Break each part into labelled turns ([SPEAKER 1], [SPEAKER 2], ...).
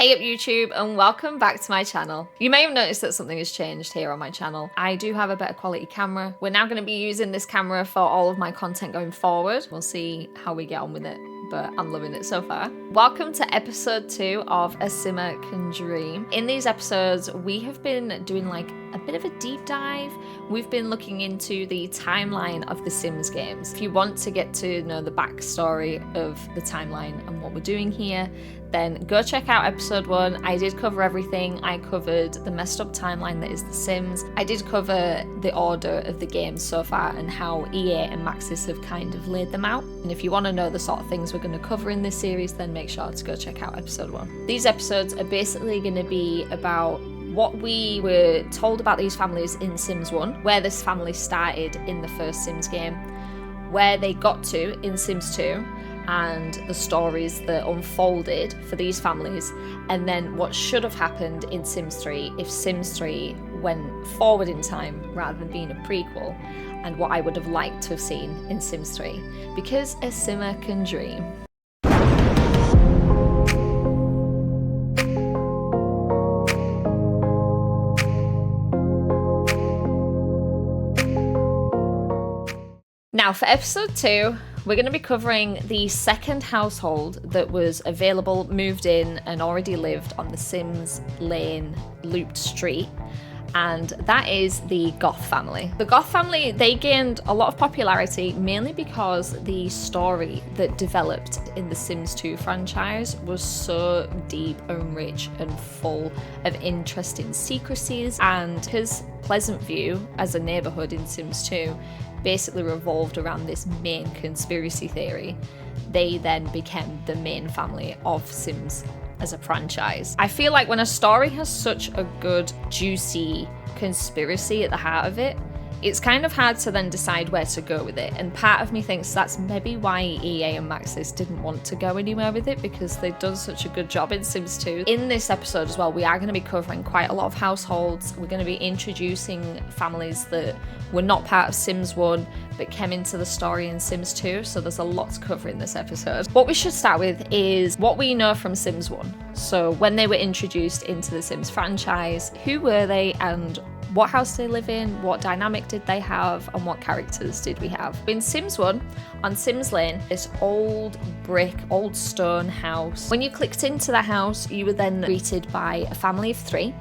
[SPEAKER 1] Hey up YouTube and welcome back to my channel. You may have noticed that something has changed here on my channel. I do have a better quality camera. We're now going to be using this camera for all of my content going forward. We'll see how we get on with it, but I'm loving it so far. Welcome to episode 2 of A Simmer Can Dream. In these episodes, we have been doing like a bit of a deep dive. We've been looking into the timeline of the Sims games. If you want to get to know the backstory of the timeline and what we're doing here, then go check out episode 1. I did cover everything. I covered the messed up timeline that is The Sims. I did cover the order of the games so far and how EA and Maxis have kind of laid them out. And if you want to know the sort of things we're going to cover in this series, then make sure to go check out episode 1. These episodes are basically going to be about what we were told about these families in Sims 1, where this family started in the first Sims game, where they got to in Sims 2, and the stories that unfolded for these families, and then what should have happened in Sims 3 if Sims 3 went forward in time rather than being a prequel, and what I would have liked to have seen in Sims 3, because a simmer can dream. Now for episode 2, we're going to be covering the second household that was available, moved in, and already lived on the Sims Lane looped street, and that is the Goth family. The Goth family, they gained a lot of popularity mainly because the story that developed in the Sims 2 franchise was so deep and rich and full of interesting secrecies, and his Pleasant View as a neighborhood in Sims 2 basically revolved around this main conspiracy theory. They then became the main family of Sims as a franchise. I feel like when a story has such a good, juicy conspiracy at the heart of it, it's kind of hard to then decide where to go with it. And part of me thinks that's maybe why EA and Maxis didn't want to go anywhere with it, because they've done such a good job in Sims 2. In this episode as well, we are going to be covering quite a lot of households. We're going to be introducing families that were not part of Sims 1 but came into the story in Sims 2, so there's a lot to cover in this episode. What we should start with is what we know from Sims 1. So when they were introduced into the Sims franchise, who were they and what house they live in, what dynamic did they have, and what characters did we have? In Sims 1, on Sims Lane, this old brick, old stone house. When you clicked into the house, you were then greeted by a family of 3.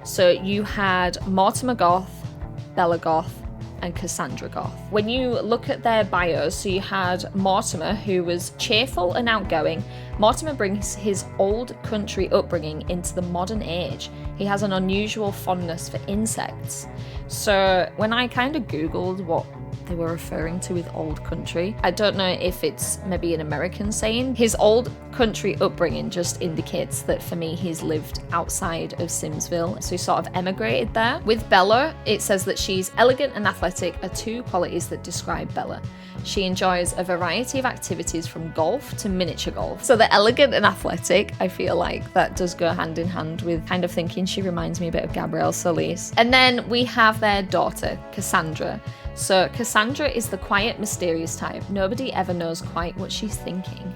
[SPEAKER 1] So you had Mortimer Goth, Bella Goth, and Cassandra Goth. When you look at their bios, so you had Mortimer, who was cheerful and outgoing. Mortimer brings his old country upbringing into the modern age. He has an unusual fondness for insects. So when I kind of Googled what they were referring to with old country, I don't know if it's maybe an American saying. His old country upbringing just indicates that for me he's lived outside of Simsville, so he sort of emigrated there. With Bella, it says that she's elegant and athletic are 2 qualities that describe Bella. She enjoys a variety of activities from golf to miniature golf. So the elegant and athletic, I feel like that does go hand in hand with kind of thinking she reminds me a bit of Gabrielle Solis. And then we have their daughter, Cassandra. So Cassandra is the quiet, mysterious type. Nobody ever knows quite what she's thinking.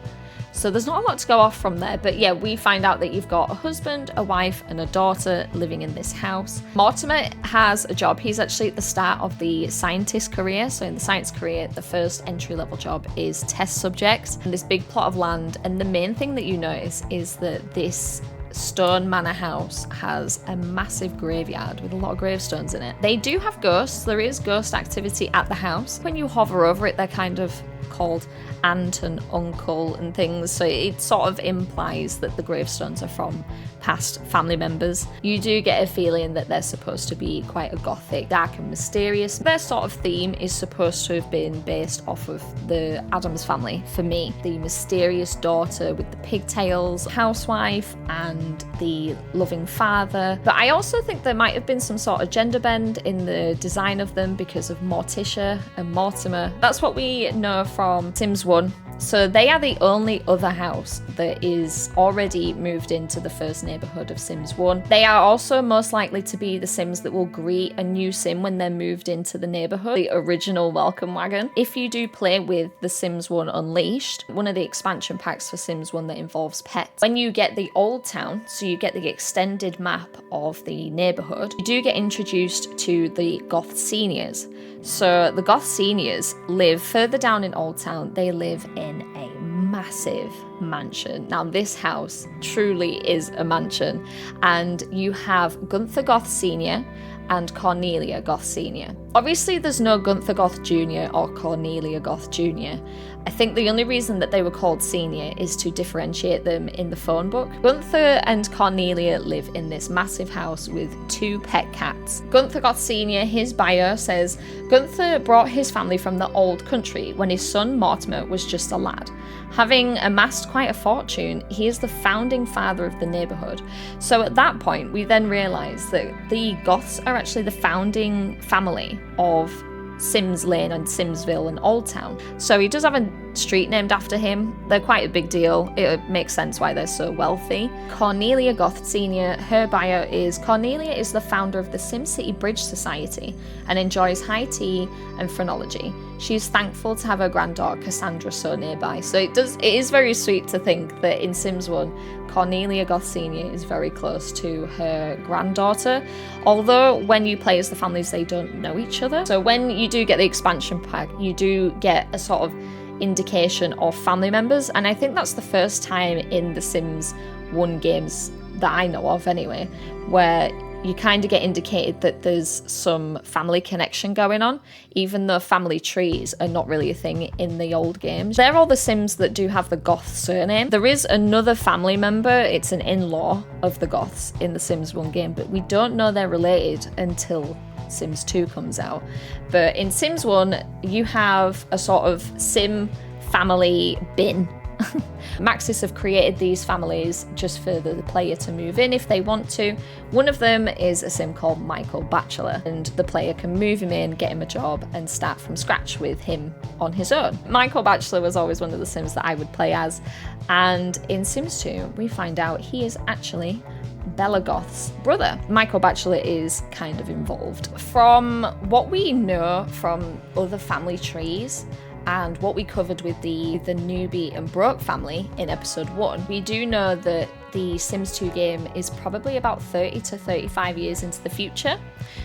[SPEAKER 1] So there's not a lot to go off from there, but yeah, we find out that you've got a husband, a wife, and a daughter living in this house. Mortimer has a job. He's actually at the start of the scientist career. So in the science career, the first entry-level job is test subject and this big plot of land. And the main thing that you notice is that this stone manor house has a massive graveyard with a lot of gravestones in it. They do have ghosts. There is ghost activity at the house. When you hover over it, they're kind of called aunt and uncle and things, so it sort of implies that the gravestones are from past family members. You do get a feeling that they're supposed to be quite a gothic, dark and mysterious. Their sort of theme is supposed to have been based off of the Addams family for me. The mysterious daughter with the pigtails, housewife, and the loving father. But I also think there might have been some sort of gender bend in the design of them because of Morticia and Mortimer. That's what we know from Sims 1. So they are the only other house that is already moved into the first neighborhood of Sims 1. They are also most likely to be the Sims that will greet a new Sim when they're moved into the neighborhood, the original welcome wagon. If you do play with the Sims 1 Unleashed, one of the expansion packs for Sims 1 that involves pets, when you get the old town, so you get the extended map of the neighborhood, you do get introduced to the Goth Seniors. So the Goth Seniors live further down in Old Town. They live in a massive mansion. Now this house truly is a mansion, and you have Gunther Goth Senior and Cornelia Goth Senior. Obviously there's no Gunther Goth Jr. or Cornelia Goth Jr. I think the only reason that they were called Senior is to differentiate them in the phone book. Gunther and Cornelia live in this massive house with 2 pet cats. Gunther Goth Senior, his bio says, Gunther brought his family from the old country when his son Mortimer was just a lad. Having amassed quite a fortune, he is the founding father of the neighborhood. So at that point, we then realize that the Goths are actually the founding family of Sims Lane and Simsville and Old Town. So he does have a street named after him. They're quite a big deal. It makes sense why they're so wealthy. Cornelia Goth Senior, her bio is, Cornelia is the founder of the SimCity Bridge Society and enjoys high tea and phrenology. She is thankful to have her granddaughter Cassandra so nearby. So it is very sweet to think that in Sims 1, Cornelia Goth Senior is very close to her granddaughter, although when you play as the families, they don't know each other. So when you do get the expansion pack, you do get a sort of indication of family members, and I think that's the first time in the Sims 1 games that I know of anyway, where you kind of get indicated that there's some family connection going on, even though family trees are not really a thing in the old games. They're all the Sims that do have the Goth surname. There is another family member, it's an in-law of the Goths in the Sims 1 game, but we don't know they're related until Sims 2 comes out. But in Sims 1, you have a sort of Sim family bin. Maxis have created these families just for the player to move in if they want to. One of them is a Sim called Michael Bachelor, and the player can move him in, get him a job, and start from scratch with him on his own. Michael Bachelor was always one of the Sims that I would play as, and in Sims 2, we find out he is actually Bella Goth's brother. Michael Bachelor is kind of involved. From what we know from other family trees, and what we covered with the Newbie and Broke family in episode 1, we do know that the Sims 2 game is probably about 30 to 35 years into the future.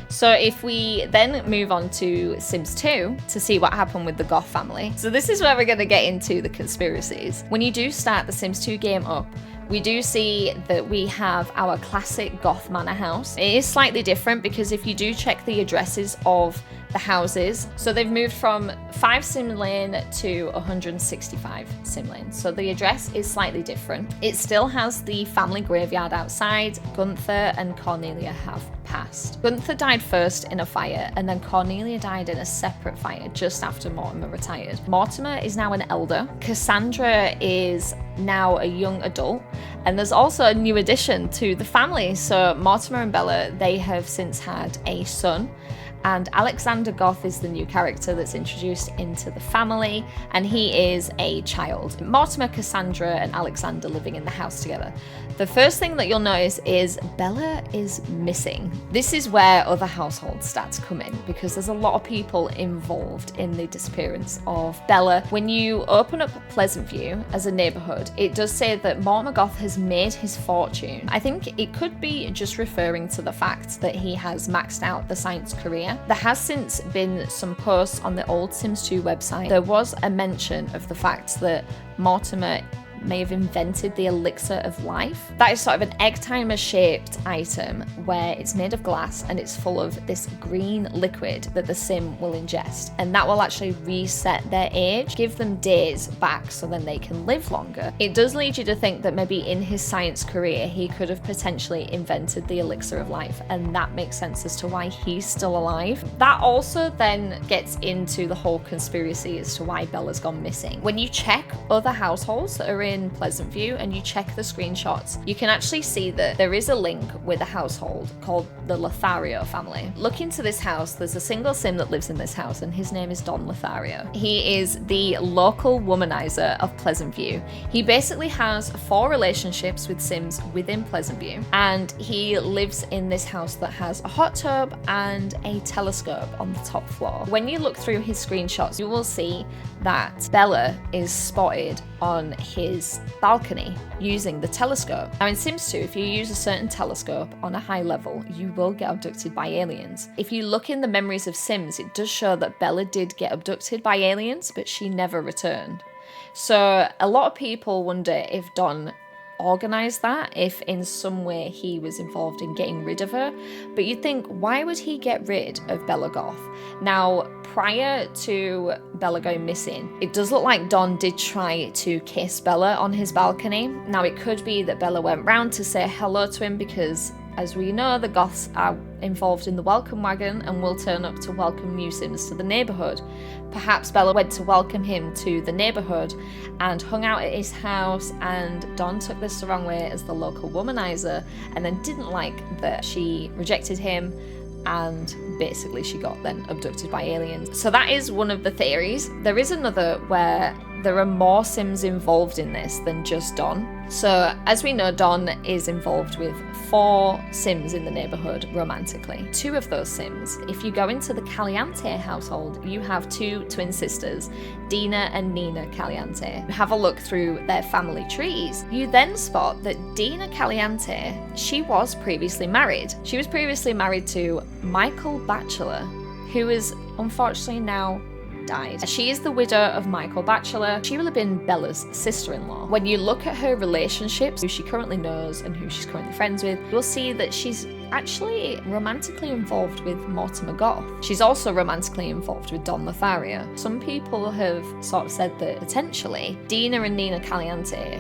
[SPEAKER 1] So if we then move on to Sims 2 to see what happened with the Goth family. So this is where we're going to get into the conspiracies. When you do start the Sims 2 game up, we do see that we have our classic Goth manor house. It is slightly different because if you do check the addresses of the houses, so they've moved from 5 Sim Lane to 165 Sim Lane. So the address is slightly different. It still has the family graveyard outside. Gunther and Cornelia have passed. Gunther died first in a fire, and then Cornelia died in a separate fire just after Mortimer retired. Mortimer is now an elder. Cassandra is now a young adult, and there's also a new addition to the family. So Mortimer and Bella, they have since had a son, and Alexander Goth is the new character that's introduced into the family, and he is a child. Mortimer, Cassandra, and Alexander living in the house together. The first thing that you'll notice is Bella is missing. This is where other household stats come in, because there's a lot of people involved in the disappearance of Bella. When you open up Pleasant View as a neighborhood, it does say that Mortimer Goth has made his fortune. I think it could be just referring to the fact that he has maxed out the science career. There has since been some posts on the old Sims 2 website. There was a mention of the fact that Mortimer may have invented the elixir of life. That is sort of an egg timer shaped item where it's made of glass and it's full of this green liquid that the sim will ingest, and that will actually reset their age, give them days back so then they can live longer. It does lead you to think that maybe in his science career he could have potentially invented the elixir of life, and that makes sense as to why he's still alive. That also then gets into the whole conspiracy as to why Bella's gone missing. When you check other households that are in in Pleasant View and you check the screenshots, you can actually see that there is a link with a household called the Lothario family. Look into this house, there's a single sim that lives in this house and his name is Don Lothario. He is the local womanizer of Pleasant View. He basically has 4 relationships with sims within Pleasant View, and he lives in this house that has a hot tub and a telescope on the top floor. When you look through his screenshots, you will see that Bella is spotted on his balcony using the telescope. Now in Sims 2, if you use a certain telescope on a high level, you will get abducted by aliens. If you look in the memories of Sims, it does show that Bella did get abducted by aliens, but she never returned. So a lot of people wonder if Don organized that, if in some way he was involved in getting rid of her. But you'd think, why would he get rid of Bella Goth? Now, prior to Bella going missing, it does look like Don did try to kiss Bella on his balcony. Now, it could be that Bella went round to say hello to him because, as we know, the Goths are involved in the welcome wagon and will turn up to welcome new sims to the neighbourhood. Perhaps Bella went to welcome him to the neighbourhood and hung out at his house, and Don took this the wrong way as the local womanizer and then didn't like that she rejected him, and basically she got then abducted by aliens. So that is one of the theories. There is another where there are more sims involved in this than just Don. So as we know, Don is involved with 4 sims in the neighborhood romantically. 2 of those sims, if you go into the Caliente household, you have 2 twin sisters, Dina and Nina Caliente. Have a look through their family trees. You then spot that Dina Caliente, she was previously married. She was previously married to Michael Batchelor, who is unfortunately now died. She is the widow of Michael Batchelor. She will have been Bella's sister-in-law. When you look at her relationships, who she currently knows and who she's currently friends with, you'll see that she's actually romantically involved with Mortimer Goth. She's also romantically involved with Don Lothario. Some people have sort of said that potentially Dina and Nina Caliente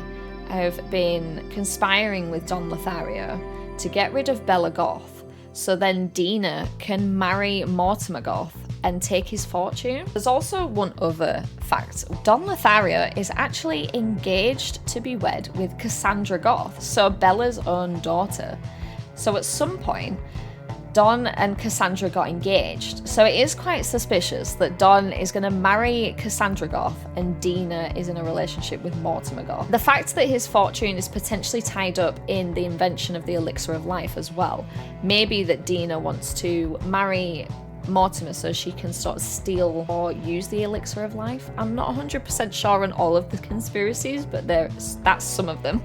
[SPEAKER 1] have been conspiring with Don Lothario to get rid of Bella Goth, so then Dina can marry Mortimer Goth and take his fortune. There's also one other fact. Don Lothario is actually engaged to be wed with Cassandra Goth, so Bella's own daughter. So at some point, Don and Cassandra got engaged. So it is quite suspicious that Don is going to marry Cassandra Goth and Dina is in a relationship with Mortimer Goth. The fact that his fortune is potentially tied up in the invention of the elixir of life as well. Maybe that Dina wants to marry Mortimer so she can sort of steal or use the elixir of life. I'm not 100% sure on all of the conspiracies, but that's some of them.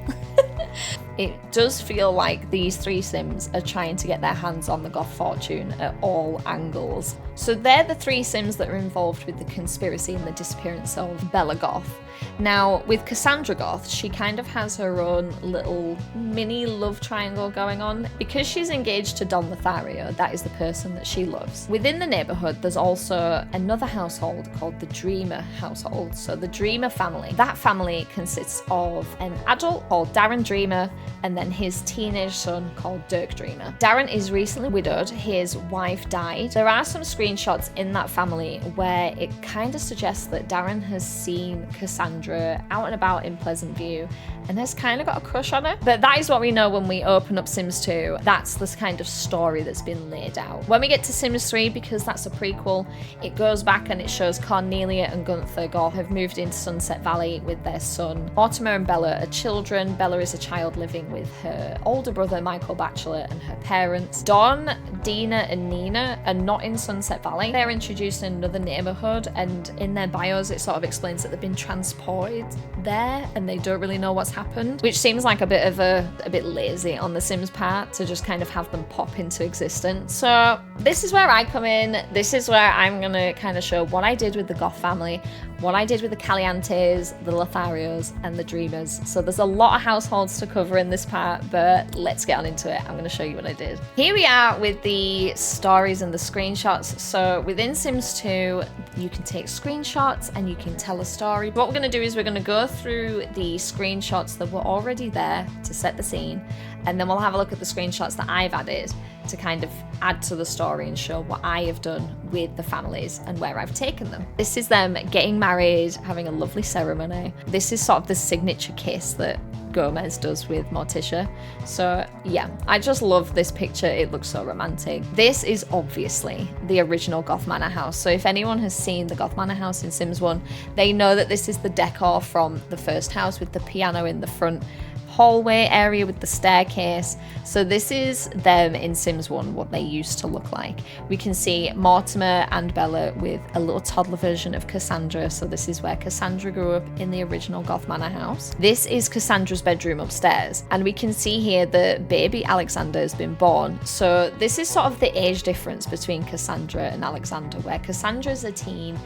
[SPEAKER 1] It does feel like these 3 sims are trying to get their hands on the Goth fortune at all angles. So they're the 3 sims that are involved with the conspiracy and the disappearance of Bella Goth. Now, with Cassandra Goth, she kind of has her own little mini love triangle going on. Because she's engaged to Don Lothario, that is the person that she loves. Within the neighborhood, there's also another household called the Dreamer household. So the Dreamer family. That family consists of an adult called Darren Dreamer and then his teenage son called Dirk Dreamer. Darren is recently widowed. His wife died. There are some screenshots in that family where it kind of suggests that Darren has seen Cassandra out and about in Pleasant View and has kind of got a crush on her. But that is what we know when we open up Sims 2. That's this kind of story that's been laid out. When we get to Sims 3, because that's a prequel, it goes back and it shows Cornelia and Gunther Goth have moved into Sunset Valley with their son. Mortimer and Bella are children. Bella is a child living with her older brother Michael Batchelor and her parents. Don, Dina and Nina are not in Sunset Valley. They're introduced in another neighborhood, and in their bios it sort of explains that they've been transported there and they don't really know what's happened, which seems like a bit lazy on the Sims part to just kind of have them pop into existence. So this is where I come in. This is where I'm gonna kind of show what I did with the Goth family, what I did with the Calientes, the Lotharios, and the Dreamers. So there's a lot of households to cover in this part, but let's get on into it. I'm going to show you what I did. Here we are with the stories and the screenshots. So within Sims 2, you can take screenshots and you can tell a story. What we're going to do is we're going to go through the screenshots that were already there to set the scene, and then we'll have a look at the screenshots that I've added to kind of add to the story and show what I have done with the families and where I've taken them. This is them getting married, having a lovely ceremony. This is sort of the signature kiss that Gomez does with Morticia. So yeah, I just love this picture. It looks so romantic. This is obviously the original Goth Manor house. So if anyone has seen the Goth Manor house in Sims 1, they know that this is the decor from the first house with the piano in the front hallway area with the staircase. So this is them in Sims 1, what they used to look like. We can see Mortimer and Bella with a little toddler version of Cassandra. So this is where Cassandra grew up in the original Goth Manor house. This is Cassandra's bedroom upstairs. And we can see here that baby Alexander has been born. So this is sort of the age difference between Cassandra and Alexander, where Cassandra's a teen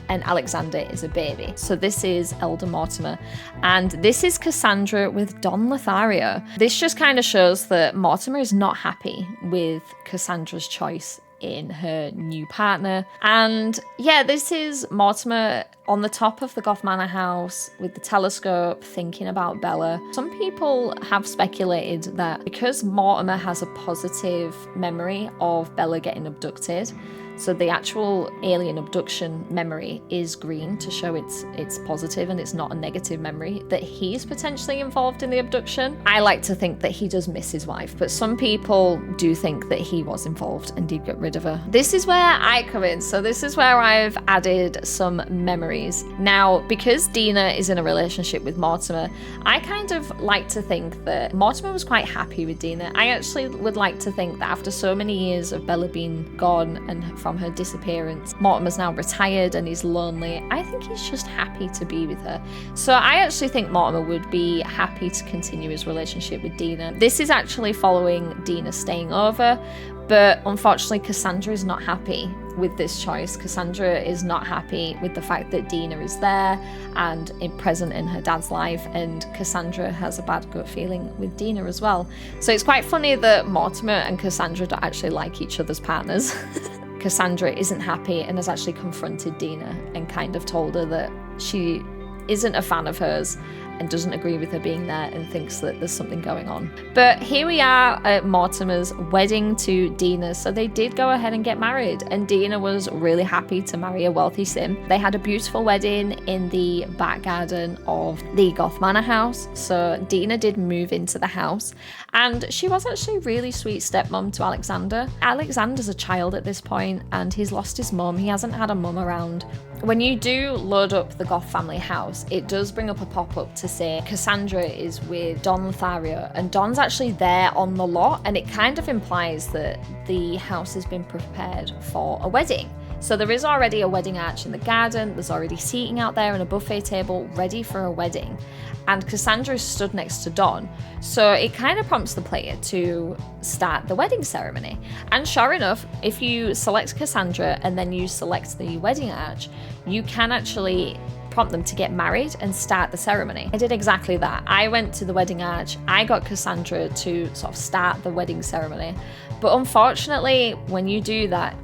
[SPEAKER 1] and Alexander is a baby. So this is Elder Mortimer, and this is Cassandra with Don Lothario. This just kind of shows that Mortimer is not happy with Cassandra's choice in her new partner. And yeah, this is Mortimer on the top of the Goth Manor house with the telescope thinking about Bella. Some people have speculated that because Mortimer has a positive memory of Bella getting abducted, so the actual alien abduction memory is green to show it's positive and it's not a negative memory, that he's potentially involved in the abduction. I like to think that he does miss his wife, but some people do think that he was involved and did get rid of her. This is where I come in. So this is where I've added some memories. Now, because Dina is in a relationship with Mortimer, I kind of like to think that Mortimer was quite happy with Dina. I actually would like to think that after so many years of Bella being gone and from her disappearance, Mortimer's now retired and he's lonely. I think he's just happy to be with her. So I actually think Mortimer would be happy to continue his relationship with Dina. This is actually following Dina staying over, but unfortunately Cassandra is not happy with this choice. Cassandra is not happy with the fact that Dina is there and present in her dad's life, and Cassandra has a bad gut feeling with Dina as well. So it's quite funny that Mortimer and Cassandra don't actually like each other's partners. Cassandra isn't happy and has actually confronted Dina and kind of told her that she isn't a fan of hers and doesn't agree with her being there and thinks that there's something going on. But here we are at Mortimer's wedding to Dina. So they did go ahead and get married, and Dina was really happy to marry a wealthy sim. They had a beautiful wedding in the back garden of the Goth Manor house. So Dina did move into the house, and she was actually a really sweet stepmom to Alexander. Alexander's a child at this point and he's lost his mum. He hasn't had a mum around. When you do load up the Goth family house, it does bring up a pop-up to say Cassandra is with Don Lothario, and Don's actually there on the lot, and it kind of implies that the house has been prepared for a wedding. So there is already a wedding arch in the garden, there's already seating out there and a buffet table ready for a wedding. And Cassandra is stood next to Don. So it kind of prompts the player to start the wedding ceremony. And sure enough, if you select Cassandra and then you select the wedding arch, you can actually prompt them to get married and start the ceremony. I did exactly that. I went to the wedding arch, I got Cassandra to sort of start the wedding ceremony. But unfortunately, when you do that,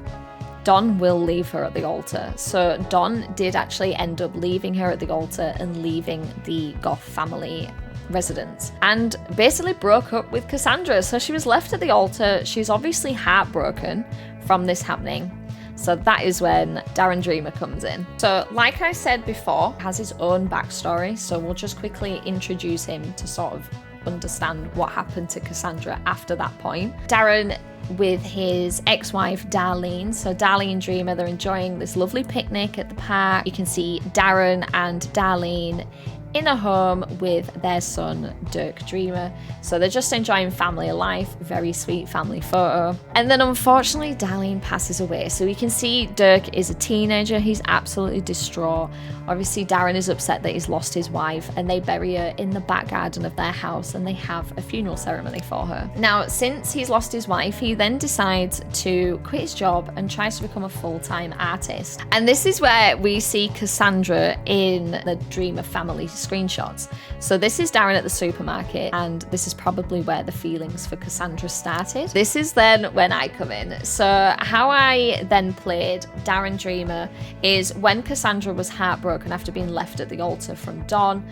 [SPEAKER 1] Don will leave her at the altar. So Don did actually end up leaving her at the altar and leaving the Goth family residence and basically broke up with Cassandra. So she was left at the altar. She's obviously heartbroken from this happening. So that is when Darren Dreamer comes in. So like I said before, has his own backstory. So we'll just quickly introduce him to sort of understand what happened to Cassandra after that point. Darren with his ex-wife Darlene. So Darlene Dreamer, they're enjoying this lovely picnic at the park. You can see Darren and Darlene in a home with their son Dirk Dreamer. So they're just enjoying family life, very sweet family photo. And then unfortunately Darlene passes away. So we can see Dirk is a teenager, he's absolutely distraught. Obviously Darren is upset that he's lost his wife, and they bury her in the back garden of their house and they have a funeral ceremony for her. Now, since he's lost his wife, he then decides to quit his job and tries to become a full-time artist. And this is where we see Cassandra in the Dreamer family screenshots. So this is Darren at the supermarket, and this is probably where the feelings for Cassandra started. This is then when I come in. So how I then played Darren Dreamer is when Cassandra was heartbroken after being left at the altar from Don.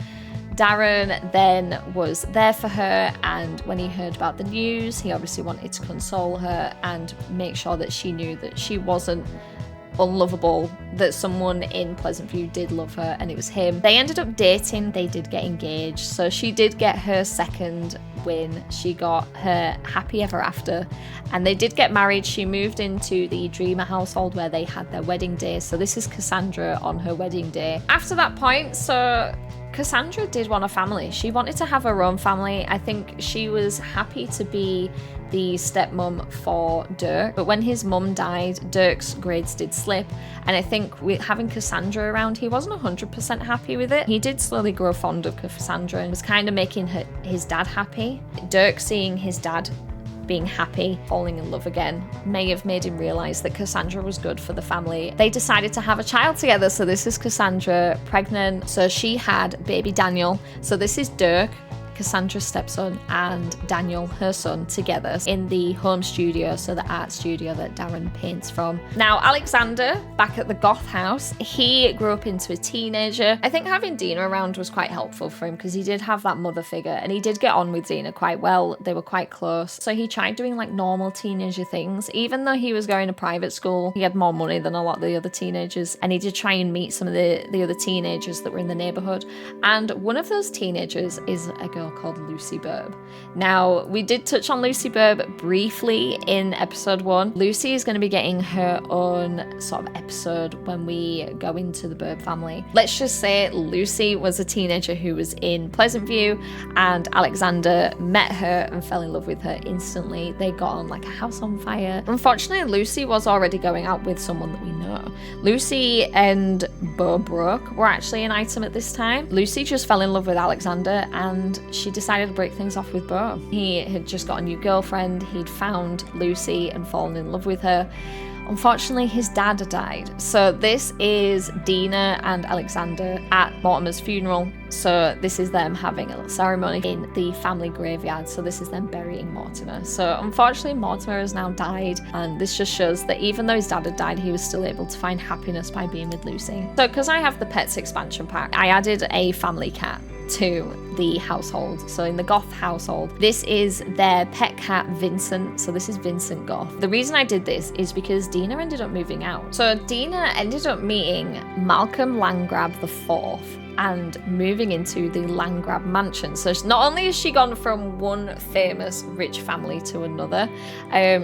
[SPEAKER 1] Darren then was there for her, and when he heard about the news, he obviously wanted to console her and make sure that she knew that she wasn't unlovable, that someone in Pleasantview did love her, and it was him. They ended up dating, they did get engaged, so she did get her second win. She got her happy ever after, and they did get married. She moved into the Dreamer household where they had their wedding day. So this is Cassandra on her wedding day. After that point, so Cassandra did want a family. She wanted to have her own family. I think she was happy to be the stepmom for Dirk, but when his mum died, Dirk's grades did slip, and I think with having Cassandra around, he wasn't 100% happy with it. He did slowly grow fond of Cassandra and was kind of making his dad happy. Dirk seeing his dad being happy, falling in love again, may have made him realize that Cassandra was good for the family. They decided to have a child together. So this is Cassandra pregnant. So she had baby Daniel. So this is Dirk, Cassandra's stepson, and Daniel, her son, together in the home studio, so the art studio that Darren paints from. Now, Alexander, back at the Goth house, he grew up into a teenager. I think having Dina around was quite helpful for him because he did have that mother figure, and he did get on with Dina quite well. They were quite close. So he tried doing like normal teenager things. Even though he was going to private school, he had more money than a lot of the other teenagers, and he did try and meet some of the other teenagers that were in the neighborhood. And one of those teenagers is a girl called Lucy Burb. Now, we did touch on Lucy Burb briefly in episode 1. Lucy is going to be getting her own sort of episode when we go into the Burb family. Let's just say Lucy was a teenager who was in Pleasantview, and Alexander met her and fell in love with her instantly. They got on like a house on fire. Unfortunately, Lucy was already going out with someone that we know. Lucy and Bo Broke were actually an item at this time. Lucy just fell in love with Alexander, and she decided to break things off with Bo. He had just got a new girlfriend. He'd found Lucy and fallen in love with her. Unfortunately, his dad died. So this is Dina and Alexander at Mortimer's funeral. So this is them having a little ceremony in the family graveyard. So this is them burying Mortimer. So unfortunately, Mortimer has now died. And this just shows that even though his dad had died, he was still able to find happiness by being with Lucy. So because I have the Pets expansion pack, I added a family cat to the household. So in the Goth household, this is their pet cat Vincent. So this is Vincent Goth. The reason I did this is because Dina ended up moving out. So Dina ended up meeting Malcolm Landgrab IV and moving into the Landgrab mansion. So not only has she gone from one famous rich family to another,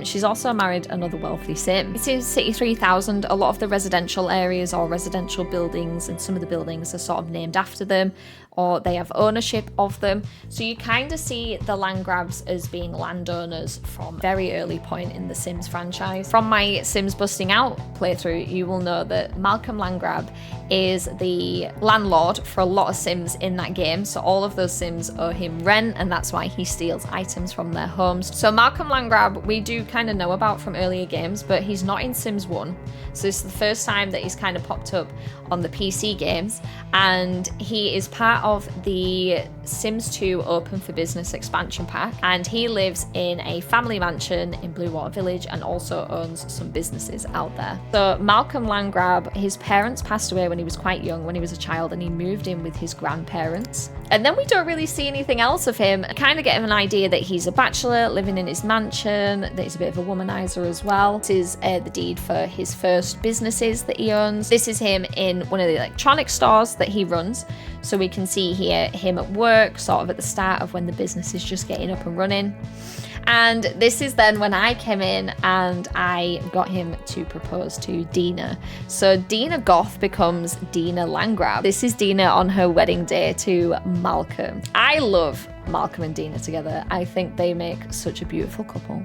[SPEAKER 1] she's also married another wealthy sim. It's in City 3000. A lot of the residential areas or residential buildings, and some of the buildings are sort of named after them, or they have ownership of them. So you kind of see the Landgrabs as being landowners from very early point in the Sims franchise. From my Sims Busting Out playthrough, you will know that Malcolm Landgrab is the landlord for a lot of Sims in that game. So all of those Sims owe him rent, and that's why he steals items from their homes. So Malcolm Landgrab, we do kind of know about from earlier games, but he's not in Sims 1. So this is the first time that he's kind of popped up on the PC games, and he is part of the Sims 2 Open for Business expansion pack, and he lives in a family mansion in Bluewater Village and also owns some businesses out there. So Malcolm Landgrab, his parents passed away when he was quite young, when he was a child, and he moved in with his grandparents. And then we don't really see anything else of him. I kind of get him an idea that he's a bachelor living in his mansion, that he's a bit of a womanizer as well. This is the deed for his first businesses that he owns. This is him in one of the electronic stores that he runs. So we can see here him at work, sort of at the start of when the business is just getting up and running. And this is then when I came in and I got him to propose to Dina. So Dina Goth becomes Dina Landgrab. This is Dina on her wedding day to Malcolm. I love Malcolm and Dina together. I think they make such a beautiful couple.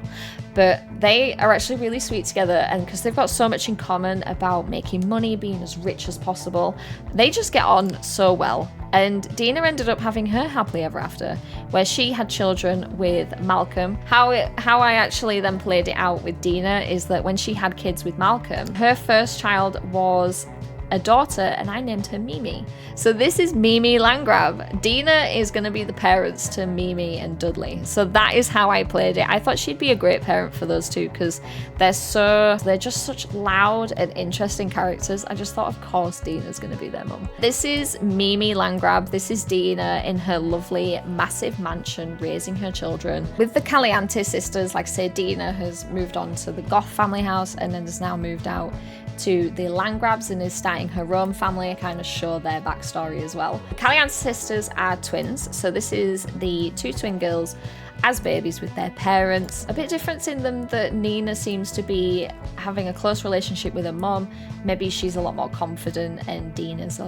[SPEAKER 1] But they are actually really sweet together, and because they've got so much in common about making money, being as rich as possible, they just get on so well. And Dina ended up having her happily ever after, where she had children with Malcolm. How I actually then played it out with Dina is that when she had kids with Malcolm, her first child was a daughter, and I named her Mimi. So this is Mimi Landgrab. Dina is going to be the parents to Mimi and Dudley. So that is how I played it. I thought she'd be a great parent for those two because they're just such loud and interesting characters. I just thought, of course, Dina's going to be their mum. This is Mimi Landgrab. This is Dina in her lovely, massive mansion raising her children. With the Caliente sisters, like I say, Dina has moved on to the Goth family house and then has now moved out to the land grabs and is starting her own family. I kind of show their backstory as well. The Caliente sisters are twins, so this is the 2 twin girls as babies with their parents. A bit different in them that Nina seems to be having a close relationship with her mom. Maybe she's a lot more confident and Dina's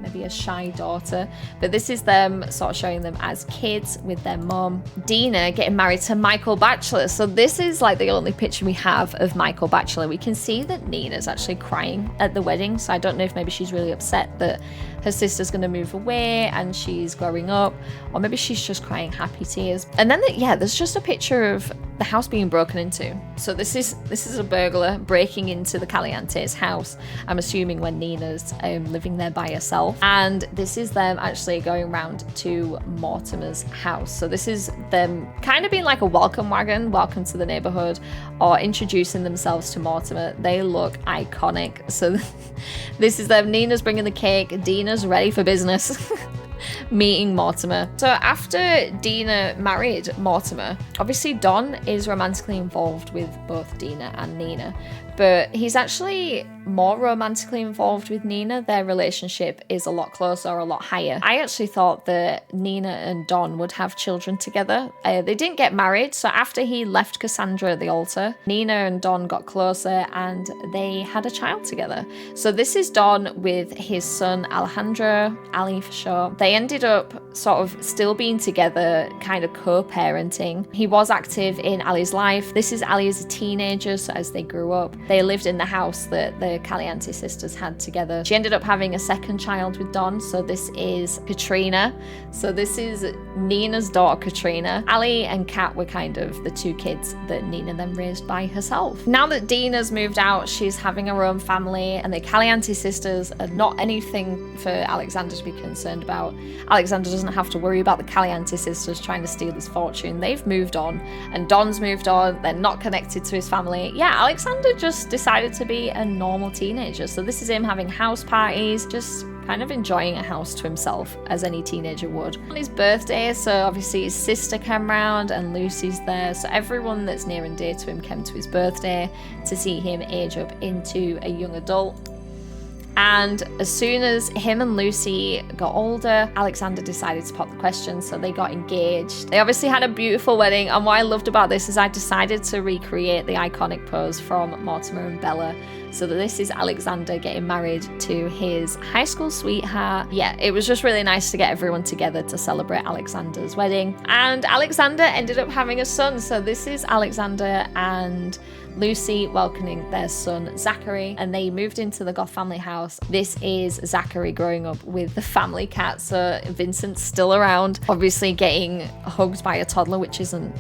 [SPEAKER 1] maybe a shy daughter. But this is them sort of showing them as kids with their mom. Dina getting married to Michael Batchelor. So this is like the only picture we have of Michael Batchelor. We can see that Nina's actually crying at the wedding. So I don't know if maybe she's really upset that her sister's going to move away and she's growing up, or maybe she's just crying happy tears. And then there's just a picture of the house being broken into. So this is a burglar breaking into the Caliente's house, I'm assuming when Nina's living there by herself. And this is them actually going around to Mortimer's house. So this is them kind of being like a welcome wagon, welcome to the neighborhood, or introducing themselves to Mortimer. They look iconic. So this is them. Nina's bringing the cake. Dina's ready for business. Meeting Mortimer. So after Dina married Mortimer, obviously Don is romantically involved with both Dina and Nina, but he's actually more romantically involved with Nina. Their relationship is a lot closer, a lot higher. I actually thought that Nina and Don would have children together. They didn't get married, so after he left Cassandra at the altar, Nina and Don got closer and they had a child together. So this is Don with his son Alejandro, Ali for short. They ended up sort of still being together, kind of co-parenting. He was active in Ali's life. This is Ali as a teenager, so as they grew up, they lived in the house that the Caliente sisters had together. She ended up having a second child with Don, so this is Katrina. So this is Nina's daughter, Katrina. Ali and Kat were kind of the 2 kids that Nina then raised by herself. Now that Dina's moved out, she's having her own family, and the Caliente sisters are not anything for Alexander to be concerned about. Alexander doesn't have to worry about the Caliente sisters trying to steal his fortune. They've moved on, and Don's moved on. They're not connected to his family. Yeah, Alexander just decided to be a normal teenager. So this is him having house parties, just kind of enjoying a house to himself as any teenager would. On his birthday, so obviously his sister came round and Lucy's there. So everyone that's near and dear to him came to his birthday to see him age up into a young adult. And as soon as him and Lucy got older, Alexander decided to pop the question, so they got engaged. They obviously had a beautiful wedding, and what I loved about this is I decided to recreate the iconic pose from Mortimer and Bella. So that this is Alexander getting married to his high school sweetheart. Yeah, it was just really nice to get everyone together to celebrate Alexander's wedding. And Alexander ended up having a son. So this is Alexander and Lucy welcoming their son Zachary, and they moved into the Goth family house. This is Zachary growing up with the family cat, so Vincent's still around, obviously getting hugged by a toddler, which isn't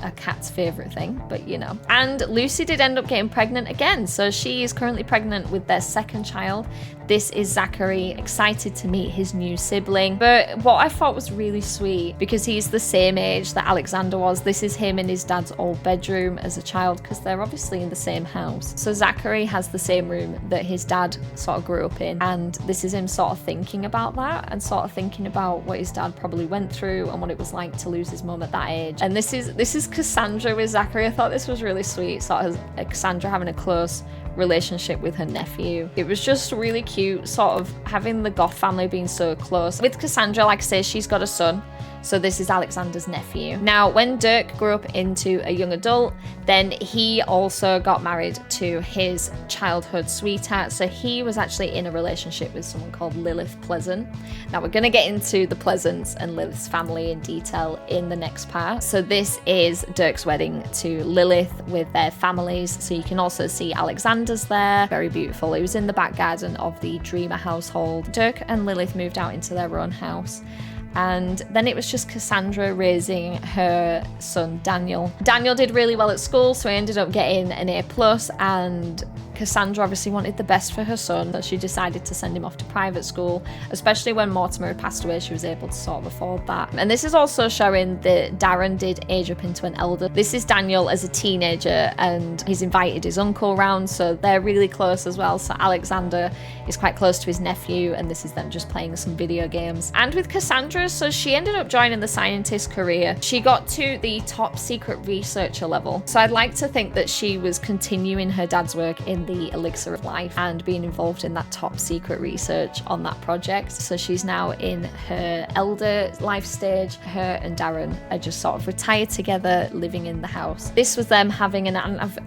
[SPEAKER 1] a cat's favorite thing, but you know. And Lucy did end up getting pregnant again, so she is currently pregnant with their second child. This is Zachary, excited to meet his new sibling. But what I thought was really sweet, because he's the same age that Alexander was, this is him in his dad's old bedroom as a child, because they're obviously in the same house. So Zachary has the same room that his dad sort of grew up in, and this is him sort of thinking about that, and sort of thinking about what his dad probably went through and what it was like to lose his mum at that age. And this is Cassandra with Zachary. I thought this was really sweet, sort of Cassandra having a close relationship with her nephew. It was just really cute, sort of having the Goth family being so close. With Cassandra, like I say, she's got a son, so this is Alexander's nephew. Now, when Dirk grew up into a young adult, then he also got married to his childhood sweetheart. So he was actually in a relationship with someone called Lilith Pleasant. Now, we're going to get into the Pleasants and Lilith's family in detail in the next part. So this is Dirk's wedding to Lilith with their families. So you can also see Alexander's there. Very beautiful. He was in the back garden of the Dreamer household. Dirk and Lilith moved out into their own house. And then it was just Cassandra raising her son Daniel. Daniel did really well at school, so he ended up getting an A+, and Cassandra obviously wanted the best for her son, so she decided to send him off to private school, especially when Mortimer had passed away. She was able to sort of afford that. And this is also showing that Darren did age up into an elder. This is Daniel as a teenager, and he's invited his uncle around, so they're really close as well. So Alexander is quite close to his nephew, and this is them just playing some video games. And with Cassandra, so she ended up joining the scientist career. She got to the top secret researcher level. So I'd like to think that she was continuing her dad's work in on the elixir of life and being involved in that top secret research on that project. So she's now in her elder life stage. Her and Darren are just sort of retired together, living in the house. This was them having an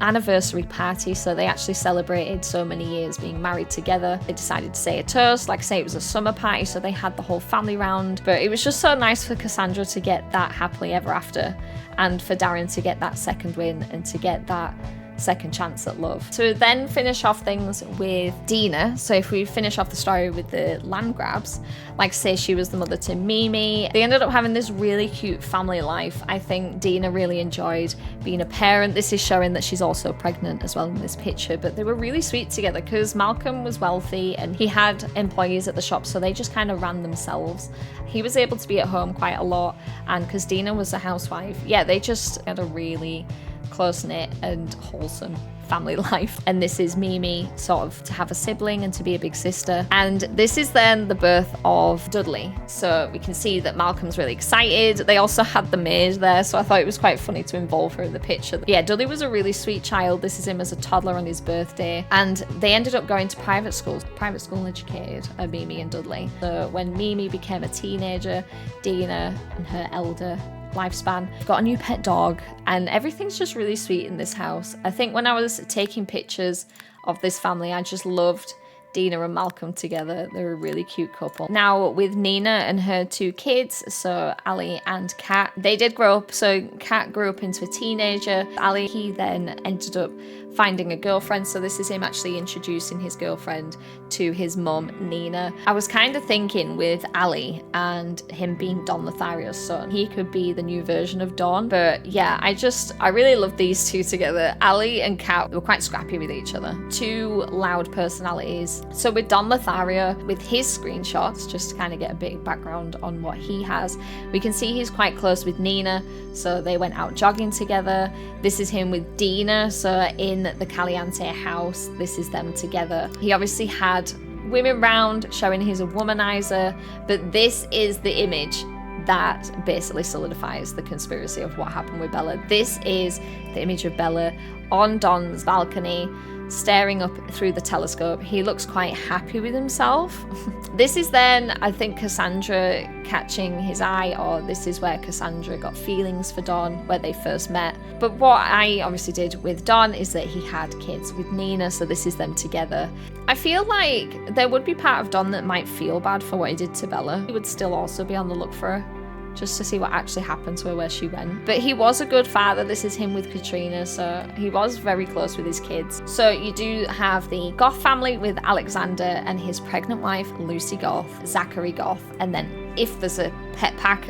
[SPEAKER 1] anniversary party, so they actually celebrated so many years being married together. They decided to say a toast. Like I say, it was a summer party, so they had the whole family round. But it was just so nice for Cassandra to get that happily ever after, and for Darren to get that second win and to get that second chance at love. To then finish off things with Dina, so if we finish off the story with the land grabs, like say she was the mother to Mimi, they ended up having this really cute family life. I think Dina really enjoyed being a parent. This is showing that she's also pregnant as well in this picture, but they were really sweet together because Malcolm was wealthy and he had employees at the shop, so they just kind of ran themselves. He was able to be at home quite a lot, and because Dina was a housewife, yeah, they just had a really close-knit and wholesome family life. And this is Mimi sort of to have a sibling and to be a big sister. And this is then the birth of Dudley. So we can see that Malcolm's really excited. They also had the maid there, so I thought it was quite funny to involve her in the picture. Yeah, Dudley was a really sweet child. This is him as a toddler on his birthday. And they ended up going to private school educated, Mimi and Dudley. So when Mimi became a teenager, Dina and her elder lifespan got a new pet dog, and everything's just really sweet in this house. I think when I was taking pictures of this family, I just loved Dina and Malcolm together. They're a really cute couple. Now with Nina and her two kids, so Ali and Kat, they did grow up. So Kat grew up into a teenager. Ali, he then ended up finding a girlfriend. So this is him actually introducing his girlfriend to his mum, Nina. I was kind of thinking with Ali and him being Don Lothario's son, he could be the new version of Don. But yeah, I really love these two together. Ali and Kat were quite scrappy with each other. Two loud personalities. So with Don Lothario, with his screenshots, just to kind of get a big background on what he has, we can see he's quite close with Nina. So they went out jogging together. This is him with Dina. So in the Caliente house, this is them together. He obviously had women round showing he's a womanizer, but this is the image that basically solidifies the conspiracy of what happened with Bella. This is the image of Bella on Don's balcony, staring up through the telescope. He looks quite happy with himself. This is then, I think, Cassandra catching his eye, or this is where Cassandra got feelings for Don, where they first met. But what I obviously did with Don is that he had kids with Nina, so this is them together. I feel like there would be part of Don that might feel bad for what he did to Bella. He would still also be on the look for her, just to see what actually happened to her, where she went. But he was a good father. This is him with Katrina, so he was very close with his kids. So you do have the Goth family with Alexander and his pregnant wife, Lucy Goth, Zachary Goth, and then if there's a pet pack,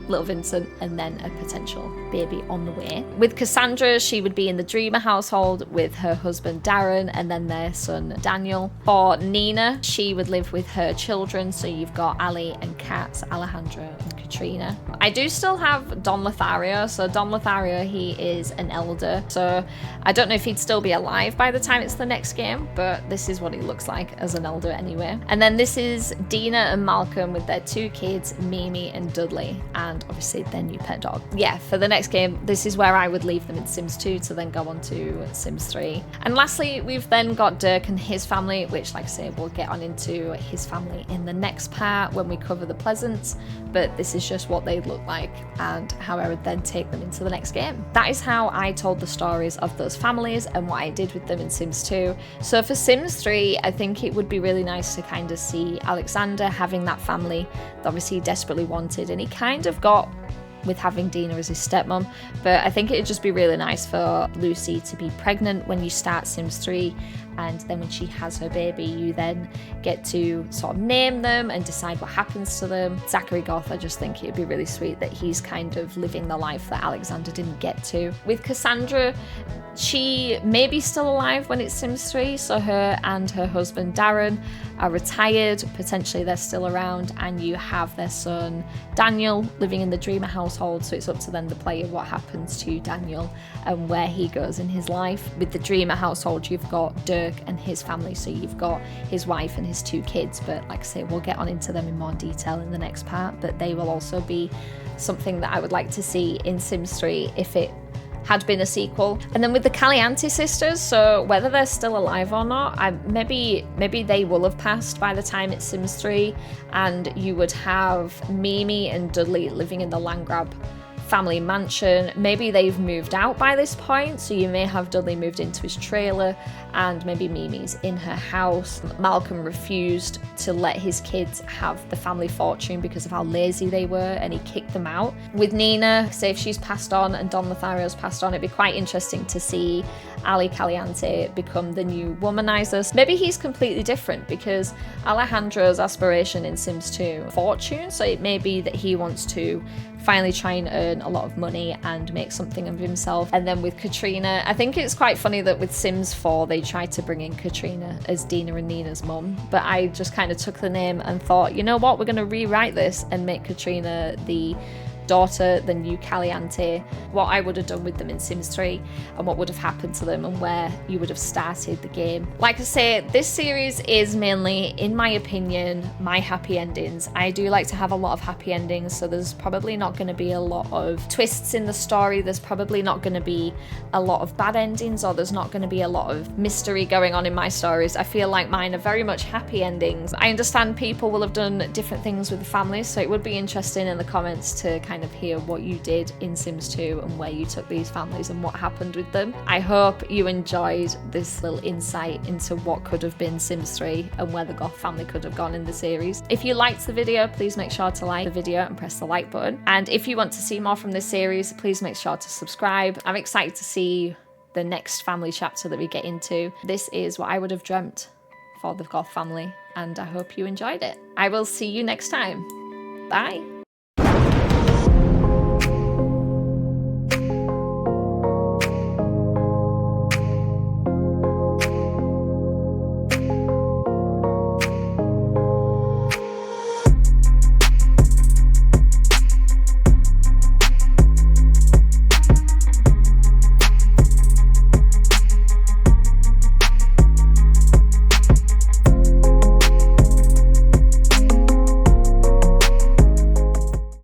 [SPEAKER 1] little Vincent, and then a potential baby on the way. With Cassandra, she would be in the Dreamer household with her husband Darren and then their son Daniel. For Nina, she would live with her children, so you've got Ali and Kat, Alejandra and Katrina. I do still have Don Lothario. So Don Lothario, he is an elder, so I don't know if he'd still be alive by the time it's the next game, but this is what he looks like as an elder anyway. And then this is Dina and Malcolm with their two kids, Mimi and Dudley, and obviously their new pet dog. Yeah, for the next game, this is where I would leave them in Sims 2 to then go on to Sims 3. And lastly, we've then got Dirk and his family, which, like I say, we'll get on into his family in the next part when we cover the Pleasants, but this is just what they'd look like and how I would then take them into the next game. That is how I told the stories of those families and what I did with them in Sims 2. So for Sims 3, I think it would be really nice to kind of see Alexander having that family that obviously he desperately wanted, and he kind of got with having Dina as his stepmom. But I think it'd just be really nice for Lucy to be pregnant when you start Sims 3, and then when she has her baby, you then get to sort of name them and decide what happens to them. Zachary Goth, I just think it'd be really sweet that he's kind of living the life that Alexander didn't get to. With Cassandra, she may be still alive when it's Sims 3, so her and her husband Darren are retired, potentially they're still around, and you have their son Daniel living in the Dreamer household, so it's up to then the player what happens to Daniel and where he goes in his life. With the Dreamer household, you've got Dirk and his family, so you've got his wife and his two kids, but like I say, we'll get on into them in more detail in the next part, but they will also be something that I would like to see in Sims 3 if it had been a sequel. And then with the Caliente sisters, so whether they're still alive or not, maybe they will have passed by the time it's Sims 3, and you would have Mimi and Dudley living in the Landgrab family mansion. Maybe they've moved out by this point, so you may have Dudley moved into his trailer and maybe Mimi's in her house. Malcolm refused to let his kids have the family fortune because of how lazy they were, and he kicked them out. With Nina, say if she's passed on and Don Lothario's passed on, it'd be quite interesting to see Ali Caliente become the new womanizer. Maybe he's completely different because Alejandro's aspiration in Sims 2 fortune, so it may be that he wants to finally try and earn a lot of money and make something of himself. And then with Katrina, I think it's quite funny that with Sims 4 they tried to bring in Katrina as Dina and Nina's mum, but I just kind of took the name and thought, you know what, we're going to rewrite this and make Katrina the daughter, the new Caliente. What I would have done with them in Sims 3 and what would have happened to them and where you would have started the game. Like I say, this series is mainly, in my opinion, my happy endings. I do like to have a lot of happy endings, so there's probably not going to be a lot of twists in the story. There's probably not going to be a lot of bad endings, or there's not going to be a lot of mystery going on in my stories. I feel like mine are very much happy endings. I understand people will have done different things with the families, so it would be interesting in the comments to kind of hear what you did in Sims 2 and where you took these families and what happened with them. I hope you enjoyed this little insight into what could have been Sims 3 and where the Goth family could have gone in the series. If you liked the video, please make sure to like the video and press the like button. And if you want to see more from this series, please make sure to subscribe. I'm excited to see the next family chapter that we get into. This is what I would have dreamt for the Goth family, and I hope you enjoyed it. I will see you next time. Bye.